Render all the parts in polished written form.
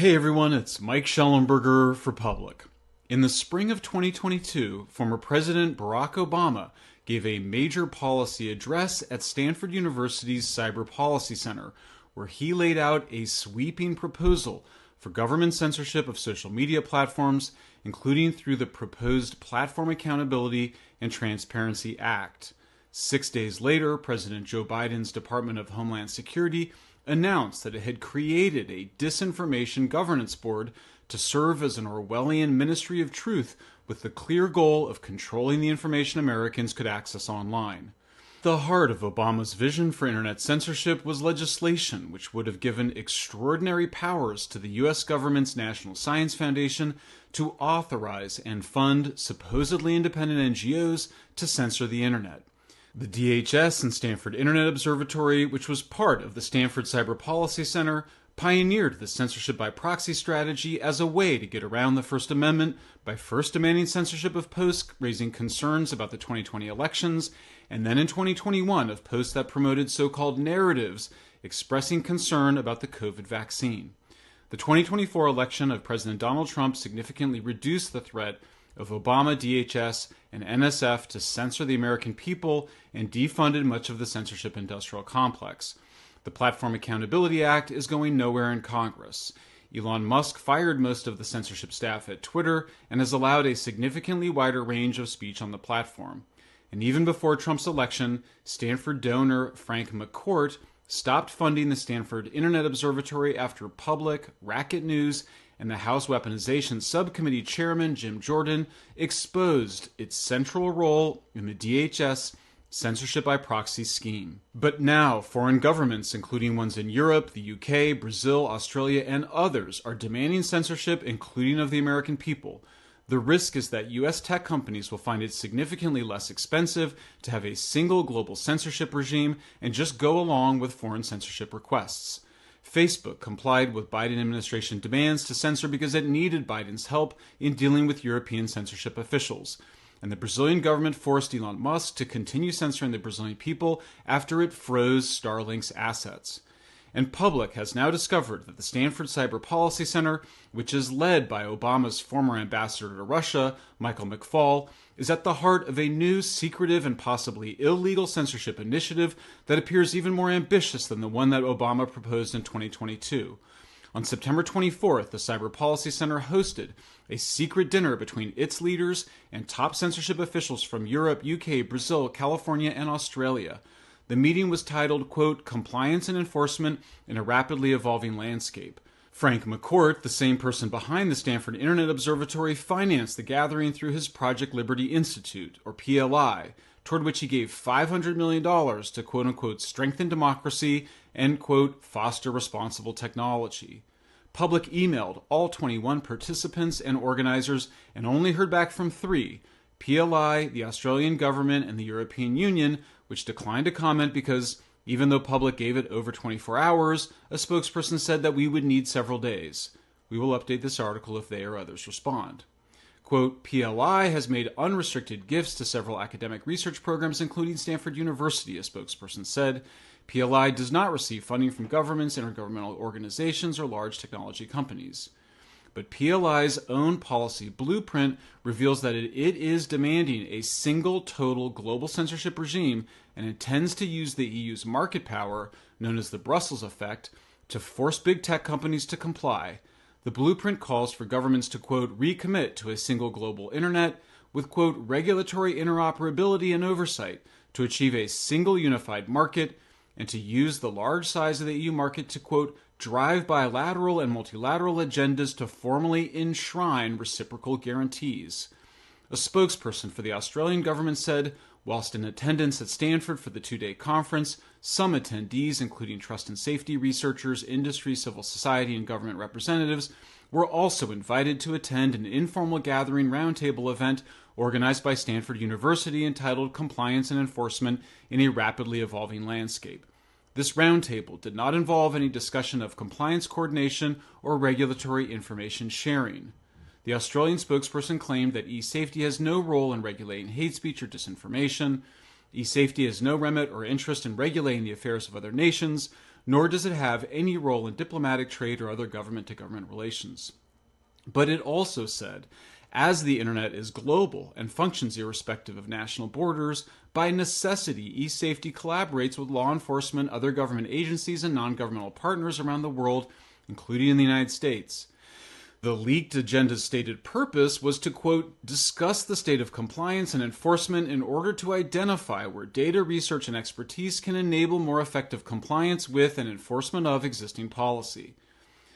Hey everyone, it's Mike Schellenberger for Public. In the spring of 2022, former President Barack Obama gave a major policy address at Stanford University's Cyber Policy Center, where he laid out a sweeping proposal for government censorship of social media platforms, including through the proposed Platform Accountability and Transparency Act. 6 days later, President Joe Biden's Department of Homeland Security announced that it had created a disinformation governance board to serve as an Orwellian ministry of truth with the clear goal of controlling the information Americans could access online. The heart of Obama's vision for internet censorship was legislation which would have given extraordinary powers to the U.S. government's National Science Foundation to authorize and fund supposedly independent NGOs to censor the internet. The DHS and Stanford Internet Observatory, which was part of the Stanford Cyber Policy Center, pioneered the censorship by proxy strategy as a way to get around the First Amendment by first demanding censorship of posts raising concerns about the 2020 elections, and then in 2021 of posts that promoted so-called narratives expressing concern about the COVID vaccine. The 2024 election of President Donald Trump significantly reduced the threat of Obama, DHS, and NSF to censor the American people and defunded much of the censorship industrial complex. The Platform Accountability Act is going nowhere in Congress. Elon Musk fired most of the censorship staff at Twitter and has allowed a significantly wider range of speech on the platform. And even before Trump's election, Stanford donor Frank McCourt stopped funding the Stanford Internet Observatory after Public, Racket News, and the House Weaponization Subcommittee Chairman Jim Jordan exposed its central role in the DHS censorship by proxy scheme. But now, foreign governments, including ones in Europe, the UK, Brazil, Australia, and others, are demanding censorship, including of the American people. The risk is that U.S. tech companies will find it significantly less expensive to have a single global censorship regime and just go along with foreign censorship requests. Facebook complied with Biden administration demands to censor because it needed Biden's help in dealing with European censorship officials. And the Brazilian government forced Elon Musk to continue censoring the Brazilian people after it froze Starlink's assets. And Public has now discovered that the Stanford Cyber Policy Center, which is led by Obama's former ambassador to Russia, Michael McFaul, is at the heart of a new secretive and possibly illegal censorship initiative that appears even more ambitious than the one that Obama proposed in 2022. On September 24th, the Cyber Policy Center hosted a secret dinner between its leaders and top censorship officials from Europe, UK, Brazil, California, and Australia. The meeting was titled, quote, Compliance and Enforcement in a Rapidly Evolving Landscape. Frank McCourt, the same person behind the Stanford Internet Observatory, financed the gathering through his Project Liberty Institute, or PLI, toward which he gave $500 million to, quote-unquote, strengthen democracy and, quote, foster responsible technology. Public emailed all 21 participants and organizers and only heard back from 3, PLI, the Australian government, and the European Union, which declined to comment because, even though Public gave it over 24 hours, a spokesperson said that we would need several days. We will update this article if they or others respond. Quote, PLI has made unrestricted gifts to several academic research programs, including Stanford University, a spokesperson said. PLI does not receive funding from governments, intergovernmental organizations, or large technology companies. But PLI's own policy blueprint reveals that it is demanding a single total global censorship regime and intends to use the EU's market power, known as the Brussels effect, to force big tech companies to comply. The blueprint calls for governments to, quote, recommit to a single global internet with, quote, regulatory interoperability and oversight to achieve a single unified market and to use the large size of the EU market to, quote, drive bilateral and multilateral agendas to formally enshrine reciprocal guarantees. A spokesperson for the Australian government said, whilst in attendance at Stanford for the 2-day conference, some attendees, including trust and safety researchers, industry, civil society, and government representatives, were also invited to attend an informal gathering roundtable event organized by Stanford University entitled Compliance and Enforcement in a Rapidly Evolving Landscape. This roundtable did not involve any discussion of compliance coordination or regulatory information sharing. The Australian spokesperson claimed that e-safety has no role in regulating hate speech or disinformation. E-safety has no remit or interest in regulating the affairs of other nations, nor does it have any role in diplomatic, trade, or other government-to-government relations. But it also said, as the internet is global and functions irrespective of national borders, by necessity, eSafety collaborates with law enforcement, other government agencies, and non-governmental partners around the world, including in the United States. The leaked agenda's stated purpose was to, quote, discuss the state of compliance and enforcement in order to identify where data research and expertise can enable more effective compliance with and enforcement of existing policy.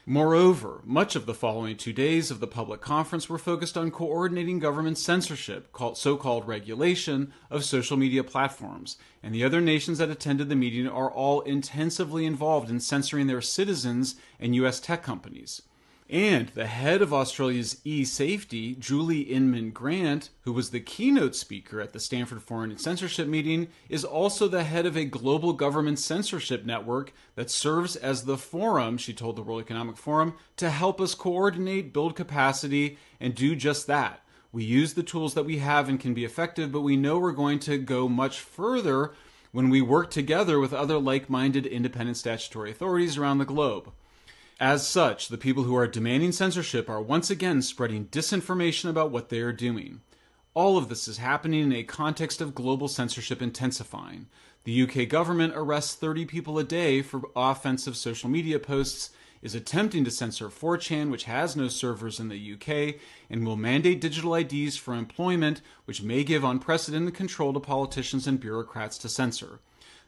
Moreover, much of the following 2 days of the public conference were focused on coordinating government censorship, so-called regulation, of social media platforms, and the other nations that attended the meeting are all intensively involved in censoring their citizens and U.S. tech companies. And the head of Australia's eSafety, Julie Inman Grant, who was the keynote speaker at the Stanford Foreign and Censorship meeting, is also the head of a global government censorship network that serves as the forum, she told the World Economic Forum, to help us coordinate, build capacity, and do just that. We use the tools that we have and can be effective, but we know we're going to go much further when we work together with other like-minded independent statutory authorities around the globe. As such, the people who are demanding censorship are once again spreading disinformation about what they are doing. All of this is happening in a context of global censorship intensifying. The UK government arrests 30 people a day for offensive social media posts, is attempting to censor 4chan, which has no servers in the UK, and will mandate digital IDs for employment, which may give unprecedented control to politicians and bureaucrats to censor.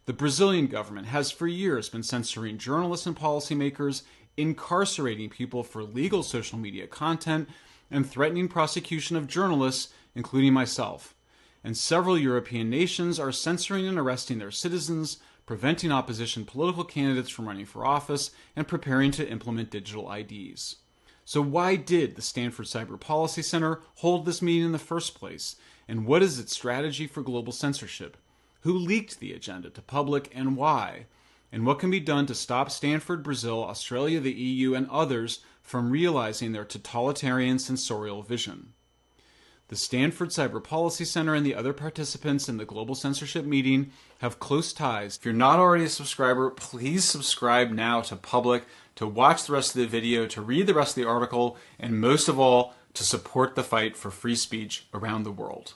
The Brazilian government has for years been censoring journalists and policymakers, incarcerating people for legal social media content, and threatening prosecution of journalists, including myself. And several European nations are censoring and arresting their citizens, preventing opposition political candidates from running for office, and preparing to implement digital IDs. So why did the Stanford Cyber Policy Center hold this meeting in the first place? And what is its strategy for global censorship? Who leaked the agenda to public and why? And what can be done to stop Stanford, Brazil, Australia, the EU, and others from realizing their totalitarian censorial vision? The Stanford Cyber Policy Center and the other participants in the Global Censorship meeting have close ties. If you're not already a subscriber, please subscribe now to Public, to watch the rest of the video, to read the rest of the article, and most of all, to support the fight for free speech around the world.